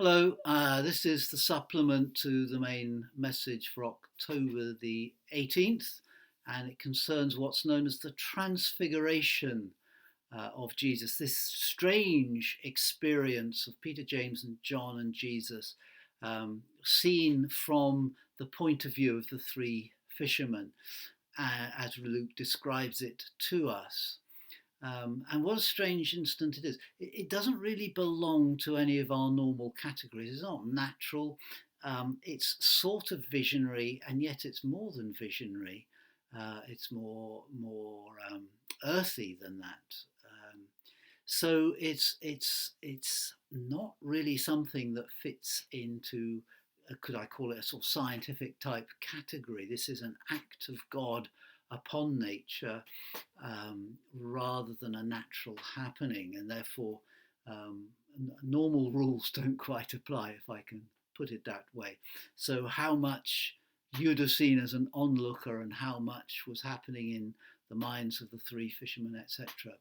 Hello, this is the supplement to the main message for October the 18th, and it concerns what's known as the Transfiguration of Jesus, this strange experience of Peter, James, and John and Jesus, seen from the point of view of the three fishermen, as Luke describes it to us. And what a strange instant it is. It doesn't really belong to any of our normal categories. It's not natural. It's sort of visionary, and yet it's more than visionary. It's more earthy than that. So it's not really something that fits into, could I call it, a sort of scientific type category. This is an act of God upon nature, rather than a natural happening, and therefore normal rules don't quite apply, if I can put it that way. So how much you'd have seen as an onlooker and how much was happening in the minds of the three fishermen, etc.,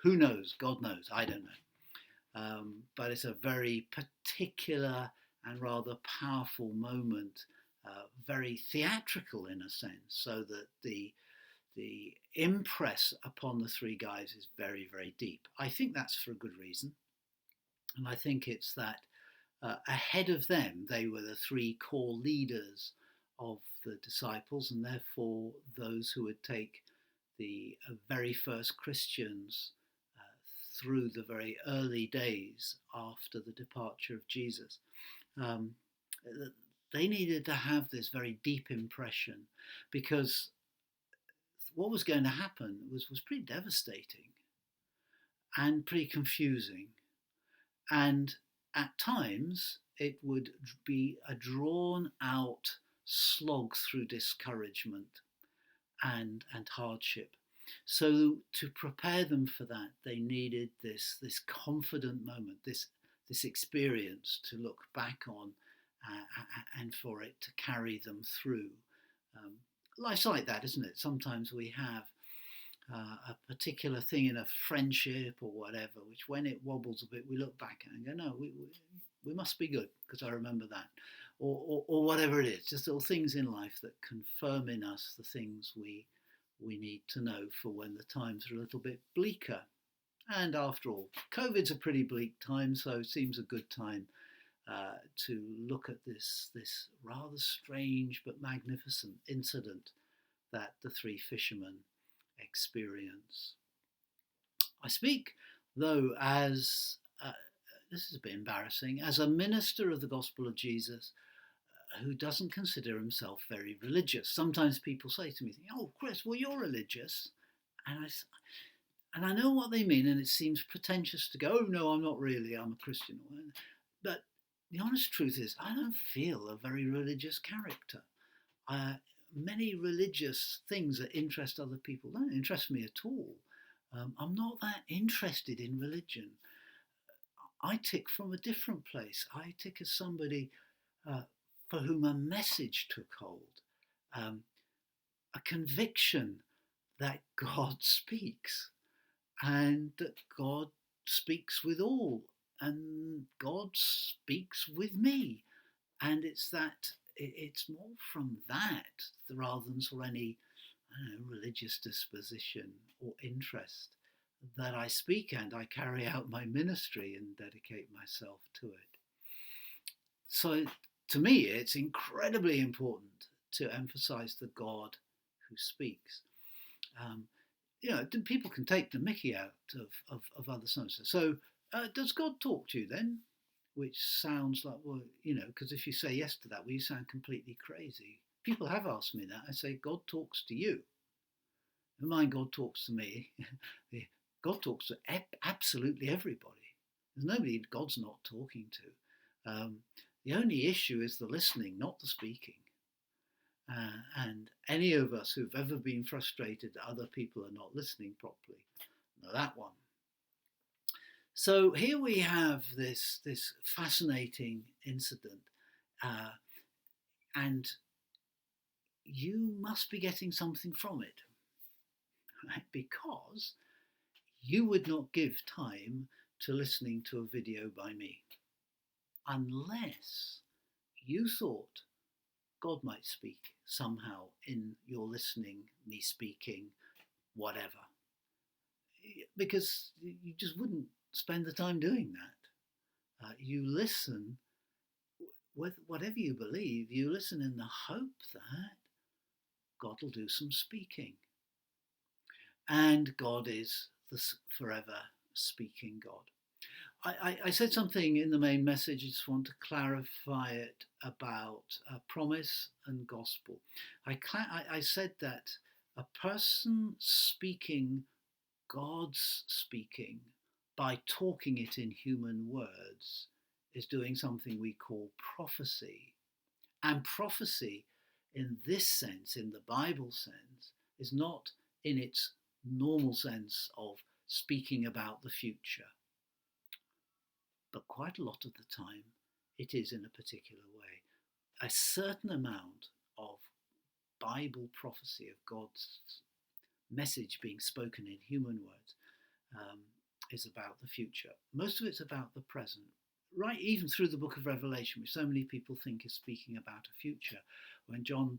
who knows? God knows. I don't know. But it's a very particular and rather powerful moment, very theatrical in a sense, so that the impress upon the three guys is very, very deep. I think that's for a good reason. And I think it's that ahead of them, they were the three core leaders of the disciples, and therefore those who would take the very first Christians through the very early days after the departure of Jesus. Um, they needed to have this very deep impression, because what was going to happen was pretty devastating and pretty confusing. And at times, it would be a drawn out slog through discouragement and hardship. So to prepare them for that, they needed this confident moment, this experience to look back on, and for it to carry them through. Um, Life's like that, isn't it? Sometimes we have a particular thing in a friendship or whatever, which when it wobbles a bit, we look back at it and go, no, we must be good because I remember that. Or whatever it is, just little things in life that confirm in us the things we need to know for when the times are a little bit bleaker. And after all, COVID's a pretty bleak time, so it seems a good time to look at this rather strange but magnificent incident that the three fishermen experience. I speak, though, as this is a bit embarrassing, as a minister of the gospel of Jesus who doesn't consider himself very religious. Sometimes people say to me, "Oh, Chris, well, you're religious," and I know what they mean, and it seems pretentious to go, "Oh no, I'm not really. I'm a Christian." But the honest truth is, I don't feel a very religious character. Many religious things that interest other people don't interest me at all. I'm not that interested in religion. I tick from a different place. I tick as somebody uh, for whom a message took hold, um, a conviction that God speaks, and that God speaks with all, and God speaks with me. And it's more from that rather than sort of any, I don't know, religious disposition or interest that I speak and I carry out my ministry and dedicate myself to it. So to me, it's incredibly important to emphasize the God who speaks. Um, People can take the mickey out of other songs. So, does God talk to you then? Which sounds like, well, because if you say yes to that, well, you sound completely crazy. People have asked me that. I say, God talks to you. Never mind, God talks to me. God talks to absolutely everybody. There's nobody God's not talking to. The only issue is the listening, not the speaking. And any of us who've ever been frustrated that other people are not listening properly know that one. So here we have this fascinating incident, and you must be getting something from it, right? Because you would not give time to listening to a video by me. unless you thought God might speak somehow in your listening, me speaking, whatever. Because you just wouldn't spend the time doing that. You listen with whatever you believe, you listen in the hope that God will do some speaking. And God is the forever speaking God. I said something in the main message. I just want to clarify it about promise and gospel. I said that a person speaking God's speaking by talking it in human words is doing something we call prophecy. And prophecy, in this sense, in the Bible sense, is not in its normal sense of speaking about the future. But quite a lot of the time, it is in a particular way. A certain amount of Bible prophecy, of God's message being spoken in human words, is about the future. Most of it's about the present, right? Even through the book of Revelation, which so many people think is speaking about a future. When John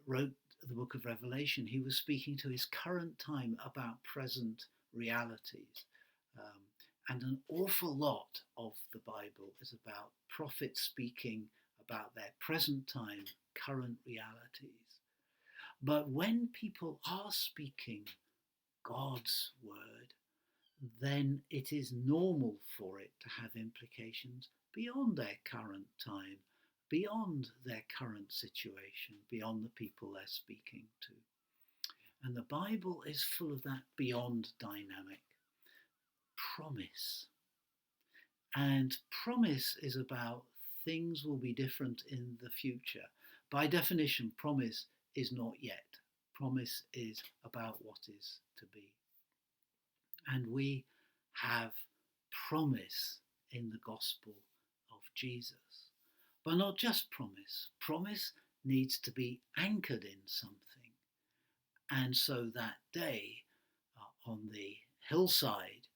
wrote the book of Revelation, he was speaking to his current time about present realities. And an awful lot of the Bible is about prophets speaking about their present time, current realities. But when people are speaking God's word, then it is normal for it to have implications beyond their current time, beyond their current situation, beyond the people they're speaking to. And the Bible is full of that beyond dynamic. Promise. And promise is about things will be different in the future. By definition, promise is not yet. Promise is about what is to be. And we have promise in the gospel of Jesus. But not just promise. Promise needs to be anchored in something. And so that day on the hillside,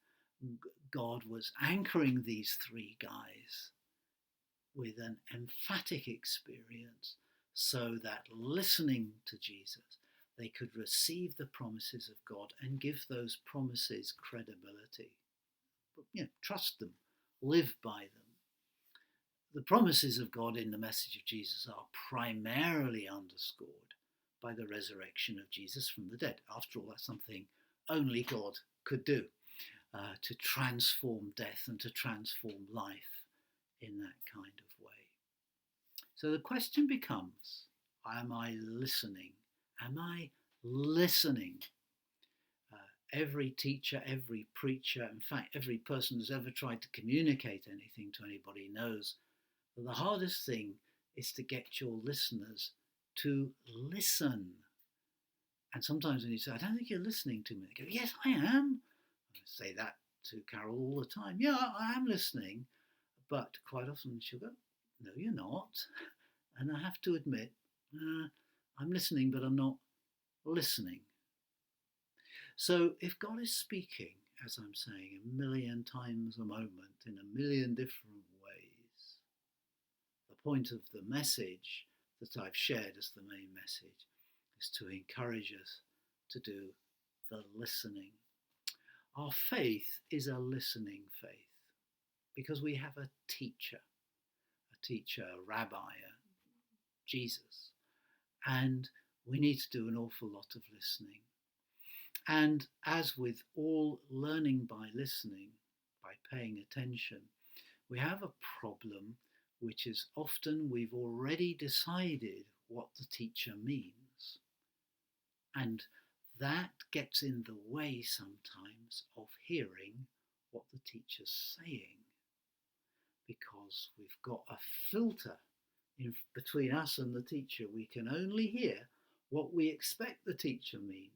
God was anchoring these three guys with an emphatic experience so that listening to Jesus, they could receive the promises of God and give those promises credibility. Trust them, live by them. The promises of God in the message of Jesus are primarily underscored by the resurrection of Jesus from the dead. After all, that's something only God could do, to transform death and to transform life in that kind of way. So the question becomes, am I listening? Am I listening? Every teacher, every preacher, in fact, every person who's ever tried to communicate anything to anybody knows that the hardest thing is to get your listeners to listen. And sometimes when you say, I don't think you're listening to me, they go, yes, I am. I say that to Carol all the time. Yeah, I am listening. But quite often she'll go, no, you're not. And I have to admit, I'm listening, but I'm not listening. So if God is speaking, as I'm saying, 1,000,000 times a moment in 1,000,000 different ways, the point of the message that I've shared as the main message is to encourage us to do the listening. Our faith is a listening faith because we have a teacher, a rabbi, Jesus, and we need to do an awful lot of listening. And as with all learning by listening, by paying attention, we have a problem, which is often we've already decided what the teacher means. And that gets in the way sometimes of hearing what the teacher's saying, because we've got a filter between us and the teacher. We can only hear what we expect the teacher means,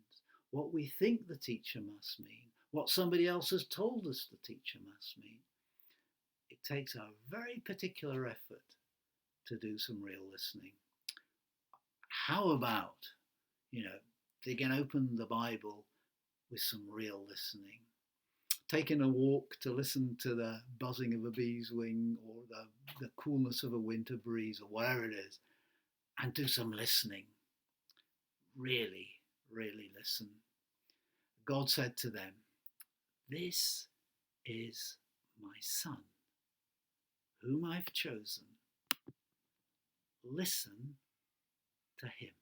what we think the teacher must mean, what somebody else has told us the teacher must mean. It takes a very particular effort to do some real listening. How about, digging open the Bible with some real listening? Taking a walk to listen to the buzzing of a bee's wing or the the coolness of a winter breeze or whatever it is, and do some listening. Really, really listen. God said to them, "This is my son, whom I've chosen. Listen to him."